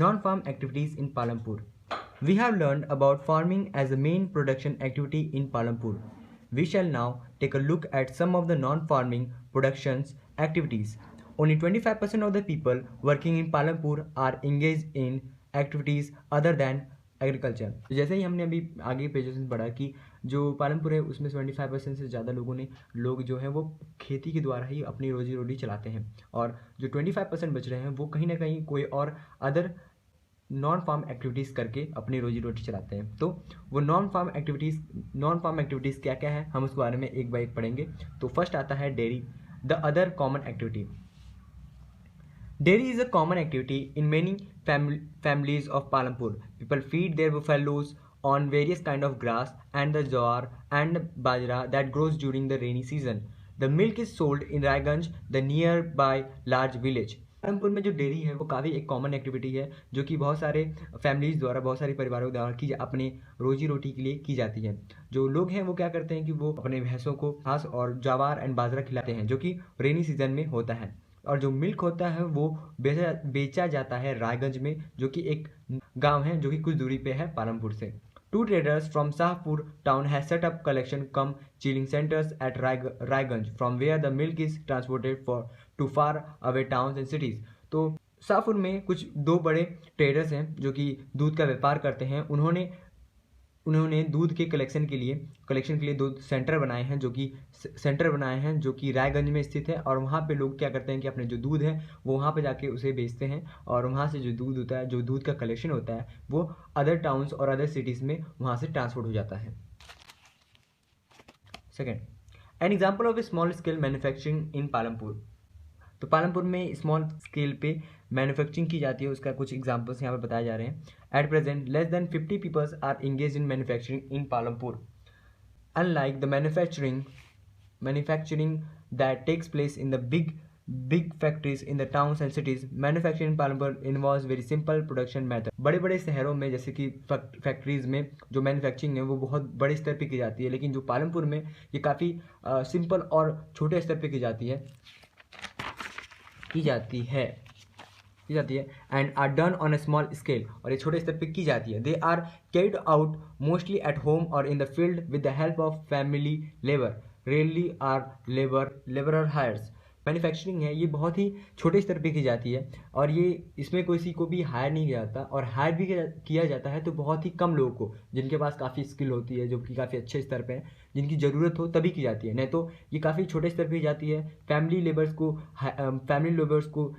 Non-farm activities in Palampur. We have learned about farming as the main production activity in Palampur. We shall now take a look at some of the non-farming productions activities. Only 25% of the people working in Palampur are engaged in activities other than agriculture. जैसे ही हमने अभी आगे pages में पढ़ा कि जो पालमपुर है उसमें 75% से ज़्यादा लोग जो हैं वो खेती के द्वारा ही अपनी रोजी रोटी चलाते हैं, और जो 25% बच रहे हैं वो कहीं ना कहीं कोई और अदर नॉन फार्म एक्टिविटीज़ करके अपनी रोजी रोटी चलाते हैं। तो वो नॉन फार्म एक्टिविटीज़ क्या क्या है, हम उसके बारे में एक बार एक पढ़ेंगे। तो फर्स्ट आता है dairy, the other common activity. Dairy is a common activity in many families of Palampur. People feed their buffaloes on various kind of grass and the jowar and bajra that grows during the rainy season. The milk is sold in Raiganj, the nearby large village. Palampur में जो dairy है वो काफ़ी एक common activity है जो कि बहुत सारे फैमिलीज़ द्वारा, बहुत सारे परिवारों द्वारा की अपने रोजी रोटी के लिए की जाती है। जो लोग हैं वो क्या करते हैं कि वो अपने भैंसों को घास और जवार एंड बाजरा खिलाते हैं जो कि रेनी सीजन में होता है, और जो मिल्क होता है वो बेचा जाता है रायगंज में, जो कि एक गांव है जो कि कुछ दूरी पे है पालमपुर से। Two traders from Sahpur town has set up collection cum chilling centers at Raiganj, from where the milk is transported to far away towns and cities. तो शाहपुर में कुछ दो बड़े ट्रेडर्स हैं जो कि दूध का व्यापार करते हैं। उन्होंने दूध के कलेक्शन के लिए दो सेंटर बनाए हैं जो कि रायगंज में स्थित है, और वहाँ पे लोग क्या करते हैं कि अपने जो दूध है वो वहाँ पे जाके उसे बेचते हैं, और वहाँ से जो दूध होता है, जो दूध का कलेक्शन होता है, वो अदर टाउन्स और अदर सिटीज़ में वहाँ से ट्रांसपोर्ट हो जाता है। Second, an example of A small scale manufacturing in Palampur. तो पालमपुर में स्मॉल स्केल पे मैन्युफैक्चरिंग की जाती है, उसका कुछ एग्जांपल्स यहाँ पे बताए जा रहे हैं। At present less than 50 peoples are engage in manufacturing in Palampur. Unlike the manufacturing that takes place in the big factories in the towns and cities, manufacturing in Palampur involves very simple production method. बड़े बड़े शहरों में जैसे कि factories में जो manufacturing है वो बहुत बड़े स्तर पे की जाती है, लेकिन जो पालमपुर में ये काफ़ी सिंपल और छोटे स्तर पे की जाती है and are done on a small scale, और ये छोटे स्तर पे की जाती है। They are carried out mostly at home और in the field with the help of family labour, rarely are labourer hires. Manufacturing है ये बहुत ही छोटे स्तर पे की जाती है, और ये इसमें किसी को भी हायर नहीं किया जाता, और हायर भी किया जाता है तो बहुत ही कम लोगों को जिनके पास काफ़ी स्किल होती है, जो कि काफ़ी अच्छे स्तर पे है, जिनकी ज़रूरत हो तभी की जाती है, नहीं तो ये काफ़ी छोटे स्तर पे की जाती है। फैमिली लेबर्स को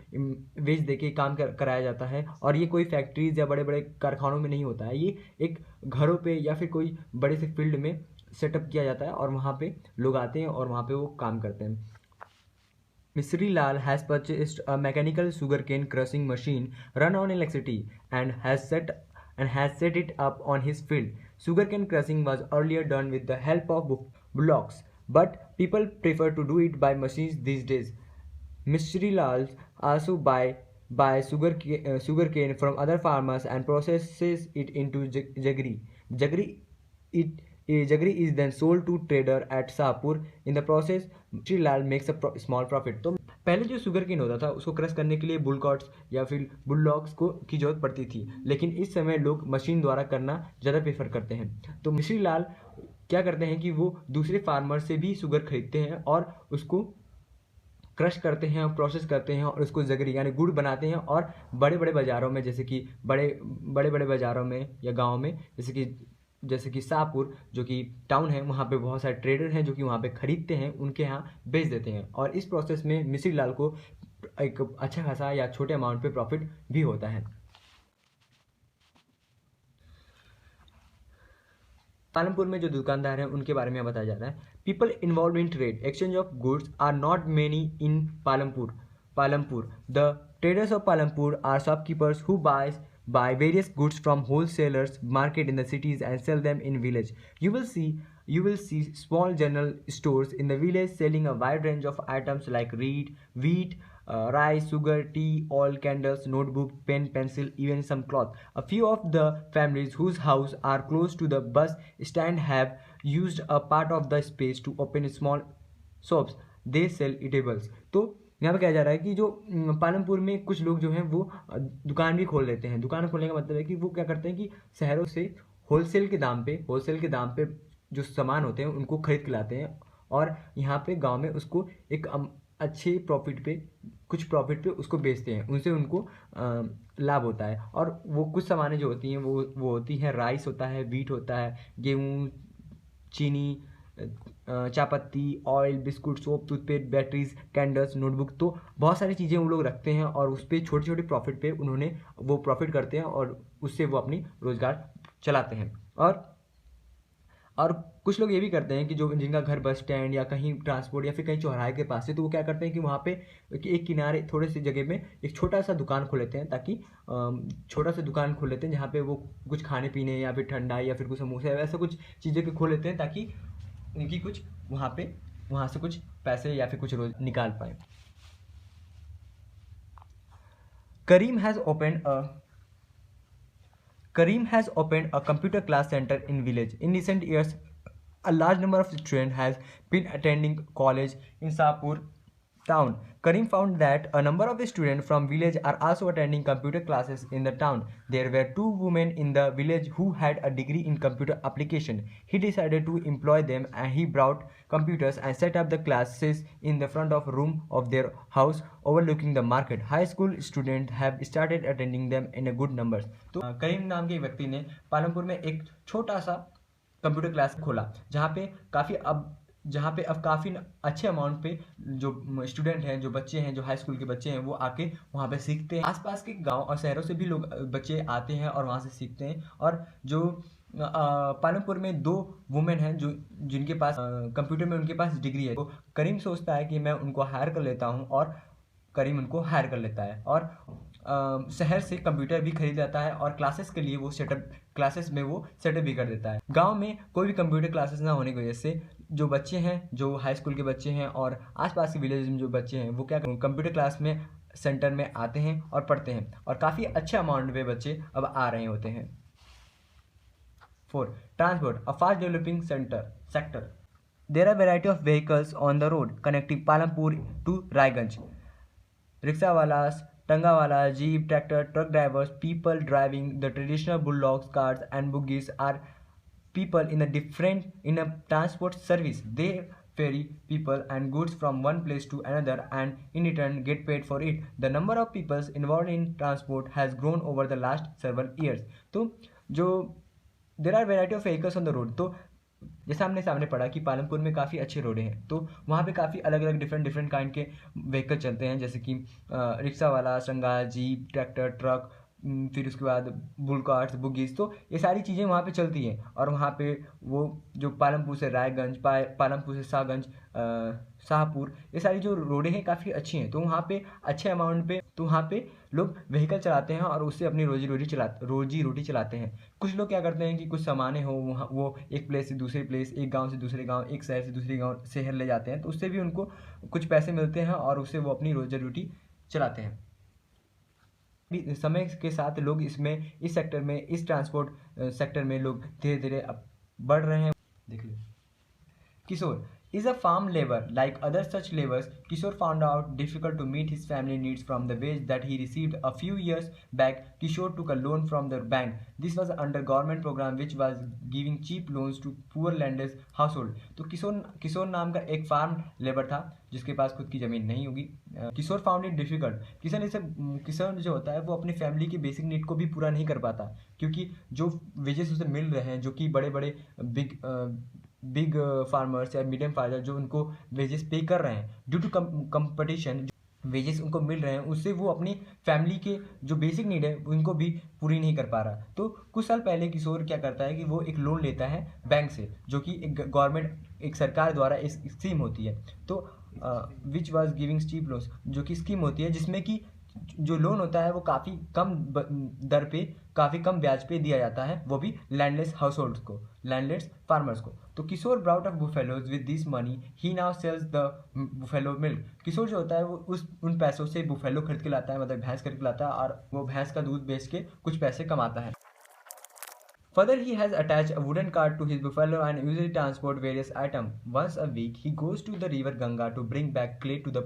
वेज दे के काम कराया जाता है, और ये कोई फैक्ट्रीज या बड़े बड़े कारखानों में नहीं होता है, ये एक घरों पे या फिर कोई बड़े से फील्ड में सेटअप किया जाता है, और वहाँ पे लोग आते हैं और वहाँ पे वो काम करते हैं। Misri Lal has purchased a mechanical sugarcane crushing machine run on electricity and has set it up on his field. Sugarcane crushing was earlier done with the help of bullocks, but people prefer to do it by machines these days. Misri Lal also buy sugarcane from other farmers and processes it into jaggery. Jaggery is then sold to trader at Sahpur. In the process, Sri Lal makes a small profit. तो पहले जो sugar cane होता था उसको crush करने के लिए बुलकॉट्स या फिर बुलडॉग्स को की जरूरत पड़ती थी, लेकिन इस समय लोग मशीन द्वारा करना ज़्यादा प्रेफर करते हैं। तो मिश्री लाल क्या करते हैं कि वो दूसरे फार्मर से भी शुगर खरीदते हैं और उसको क्रश करते हैं और प्रोसेस करते हैं और उसको जगरी यानी गुड़ बनाते हैं, और बड़े बड़े बाज़ारों में जैसे कि बड़े बाज़ारों में या गाँव में जैसे कि शाहपुर जो कि टाउन है, वहाँ पे बहुत सारे ट्रेडर हैं जो कि वहाँ पे ख़रीदते हैं, उनके यहाँ बेच देते हैं, और इस प्रोसेस में मिश्री लाल को एक अच्छा खासा या छोटे अमाउंट पे प्रॉफिट भी होता है। पालमपुर में जो दुकानदार हैं उनके बारे में बताया जा रहा है। People involve in trade exchange of goods are not many in Palampur. The traders of Palampur are shopkeepers who buy various goods from wholesalers market in the cities and sell them in village. You will see small general stores in the village selling a wide range of items like wheat, rice, sugar, tea, oil, candles, notebook, pen, pencil, even some cloth. A few of the families whose house are close to the bus stand have used a part of the space to open small shops. They sell eatables. तो यहाँ पे क्या जा रहा है कि जो पालमपुर में कुछ लोग जो हैं वो दुकान भी खोल लेते हैं। दुकान खोलने का मतलब है कि वो क्या करते हैं कि शहरों से होलसेल के दाम पे जो सामान होते हैं उनको खरीद के लाते हैं और यहाँ पे गांव में उसको एक अच्छे प्रॉफिट पे, कुछ प्रॉफिट पे उसको बेचते हैं। उनसे उनको लाभ होता है। और वो कुछ सामानें जो होती हैं वो होती हैं, राइस होता है, वीट होता है, गेहूँ, चीनी, चायपत्ती, oil, biscuit, soap, toothpaste, batteries, candles, notebook. तो बहुत सारी चीज़ें वो लोग रखते हैं और उस पर छोटे छोटे प्रॉफिट पे उन्होंने वो प्रॉफिट करते हैं और उससे वो अपनी रोजगार चलाते हैं। और कुछ लोग ये भी करते हैं कि जो जिनका घर बस स्टैंड या कहीं ट्रांसपोर्ट या फिर कहीं चौराहे के पास है, तो वो क्या करते हैं कि वहाँ पे एक किनारे थोड़े से जगह में एक छोटा सा दुकान खोल लेते हैं, ताकि छोटा सा दुकान खोल लेते हैं जहाँ पे वो कुछ खाने पीने या फिर ठंडा या फिर कुछ समोसे ऐसा कुछ चीज़ें के खोल लेते हैं, ताकि उनकी कुछ वहाँ से कुछ पैसे या फिर कुछ रोज निकाल पाए। Kareem has opened a Kareem has opened a computer class center in village. In recent years, a large number of students has been attending college in Sapur town. Kareem found that a number of students from village are also attending computer classes in the town. There were two women in the village who had a degree in computer application. He decided to employ them and he brought computers and set up the classes in the front of room of their house overlooking the market. High school students have started attending them in a good numbers. तो करीम नाम के व्यक्ति ने पालमपुर में एक छोटा सा computer class खोला, जहाँ पे अब काफ़ी अच्छे अमाउंट पे जो स्टूडेंट हैं, जो बच्चे हैं, जो हाई स्कूल के बच्चे हैं, वो आके वहाँ पे सीखते हैं। आसपास के गांव और शहरों से भी लोग बच्चे आते हैं और वहाँ से सीखते हैं। और जो पालमपुर में दो वुमेन हैं जो जिनके पास कंप्यूटर में उनके पास डिग्री है, तो करीम सोचता है कि मैं उनको हायर कर लेता हूँ, और करीम उनको हायर कर लेता है और शहर से कंप्यूटर भी खरीद लाता है और क्लासेस के लिए वो क्लासेस में वो सेटअप भी कर देता है। गांव में कोई भी कंप्यूटर क्लासेस ना होने की वजह से जो बच्चे हैं, जो हाई स्कूल के बच्चे हैं और आसपास के विलेज में जो बच्चे हैं, वो क्या कंप्यूटर क्लास में सेंटर में आते हैं और पढ़ते हैं और काफ़ी अच्छे अमाउंट में बच्चे अब आ रहे होते हैं। 4. Transport, a fast developing sector. There are variety of vehicles on the road connecting Palampur to Raiganj. Rickshawalas, Tangawalas, jeep, tractor, truck drivers, people driving the traditional bullocks, carts and buggies are people in a transport service. They ferry people and goods from one place to another and in return get paid for it. The number of people involved in transport has grown over the last several years. तो जो there are variety of vehicles on the road, तो जैसे हमने सामने पढ़ा कि पालमपुर में काफ़ी अच्छे रोडें हैं, तो वहाँ पे काफ़ी अलग अलग डिफरेंट काइंड के व्हीकल चलते हैं, जैसे कि रिक्शा वाला, संगा, जीप, ट्रैक्टर, ट्रक, फिर उसके बाद बुल कार्ट्स, बुगीज। तो ये सारी चीज़ें वहाँ पे चलती हैं और वहाँ पे वो जो पालमपुर से रायगंज, पालमपुर से शाहपुर, ये सारी जो रोडें हैं काफ़ी अच्छी हैं। तो वहाँ पे अच्छे अमाउंट पे लोग व्हीकल चलाते हैं और उससे अपनी रोजी रोटी चलाते हैं। कुछ लोग क्या करते हैं कि कुछ सामानें हो वो एक प्लेस से दूसरे प्लेस, एक गांव से दूसरे गांव, एक शहर से दूसरे शहर ले जाते हैं, तो उससे भी उनको कुछ पैसे मिलते हैं और उससे वो अपनी रोजी रोटी चलाते हैं। समय के साथ लोग इस ट्रांसपोर्ट सेक्टर में लोग धीरे धीरे बढ़ रहे हैं। देख लो, किशोर is a farm labor like other such laborers. Kishore found out difficult to meet his family needs from the wage that he received. A few years back, Kishore took a loan from the bank. This was under government program which was giving cheap loans to poor landless household. तो किशोर नाम का एक farm labour था जिसके पास खुद की ज़मीन नहीं होगी। किशोर फाउंड इट डिफिकल्ट। किशोर जो होता है वो अपनी फैमिली की बेसिक नीड को भी पूरा नहीं कर पाता, क्योंकि जो वेजेस उसे मिल रहे हैं, जो कि बड़े बड़े बिग फार्मर्स या मीडियम फार्मर जो उनको वेजेस पे कर रहे हैं, ड्यू टू कंपटीशन वेजेस उनको मिल रहे हैं, उससे वो अपनी फैमिली के जो बेसिक नीड है उनको भी पूरी नहीं कर पा रहा। तो कुछ साल पहले किशोर क्या करता है कि वो एक लोन लेता है बैंक से, जो कि एक सरकार द्वारा एक स्कीम होती है, तो which was giving steep loans, जो कि स्कीम होती है जिसमें कि जो लोन होता है वो काफ़ी कम दर पे, काफ़ी कम ब्याज पे दिया जाता है, वो भी लैंडलेस हाउसहोल्ड्स को, लैंडलेस फार्मर्स को। तो Kishore brought of buffaloes with this money he now sells the buffalo milk. Kishore जो होता है वो उन पैसों से बुफेलो खरीद के लाता है, मतलब भैंस खरीद के लाता है, और वो भैंस का दूध बेच के कुछ पैसे कमाता है। Further, he has attached a wooden cart to his buffalo and usually transport various items. Once a week, he goes to the river Ganga to bring back clay to the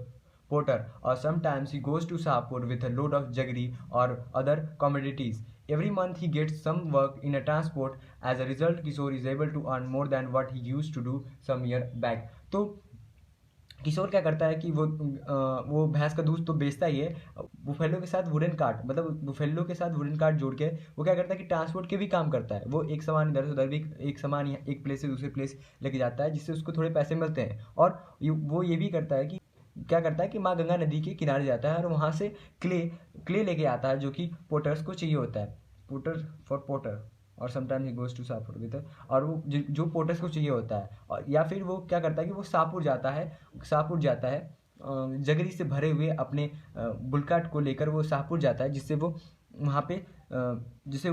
porter, or sometimes he goes to Shahpur with a load of jaggery or other commodities. Every month he gets some work in a transport. As a result, Kishore is able to earn more than what he used to do some year back. तो किशोर क्या करता है कि वो भैंस का दूध तो बेचता ही है, बुफेलो के साथ वुडन कार्ट, मतलब बुफेलो के साथ वुडन कार्ट जोड़ के वो क्या करता है कि ट्रांसपोर्ट के भी काम करता है। वो एक सामान इधर से उधर भी, एक सामान एक प्लेस से दूसरे प्लेस लेके जाता है, जिससे उसको थोड़े पैसे मिलते हैं। और वो ये भी करता है कि क्या करता है कि माँ गंगा नदी के किनारे जाता है और वहाँ से क्ले लेके आता है, जो कि पोटर्स को चाहिए होता है, पोटर फॉर पोटर, और sometimes he goes to Shahpur with, और वो जो पोटर्स को चाहिए होता है। और या फिर वो क्या करता है कि वो शाहपुर जाता है जगरी से भरे हुए अपने बुलकाट को लेकर वो शाहपुर जाता है, जिसे वो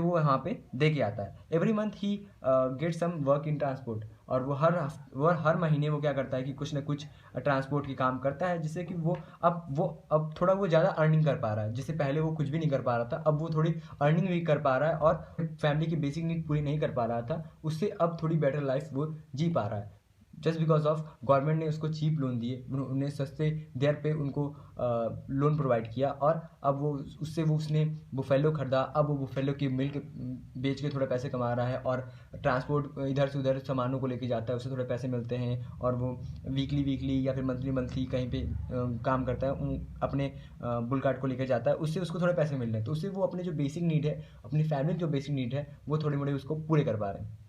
वहाँ पे दे के आता है। Every month he get some work in transport, और वो हर महीने वो क्या करता है कि कुछ ना कुछ ट्रांसपोर्ट की काम करता है, जिससे कि अब थोड़ा वो ज़्यादा अर्निंग कर पा रहा है। जिससे पहले वो कुछ भी नहीं कर पा रहा था, अब वो थोड़ी अर्निंग भी कर पा रहा है और फैमिली की बेसिक नीड पूरी नहीं कर पा रहा था, उससे अब थोड़ी बेटर लाइफ वो जी पा रहा है। जस्ट बिकॉज ऑफ गवर्नमेंट ने उसको चीप लोन दिए, उन्हें सस्ते दर पे उनको लोन प्रोवाइड किया, और अब उसने बुफेलो खरीदा। अब वो बुफेलो की मिल्क बेच के थोड़े पैसे कमा रहा है, और ट्रांसपोर्ट इधर से उधर सामानों को लेके जाता है, उससे थोड़े पैसे मिलते हैं, और वो वीकली या फिर मंथली कहीं पे काम करता है, अपने बुल कार्ट को लेकर जाता है, उससे उसको थोड़े पैसे मिल रहे हैं। तो उससे वो अपने जो बेसिक नीड है, अपनी फैमिली जो बेसिक नीड है, वो थोड़ी मोड़ी उसको पूरे कर पा रहे हैं।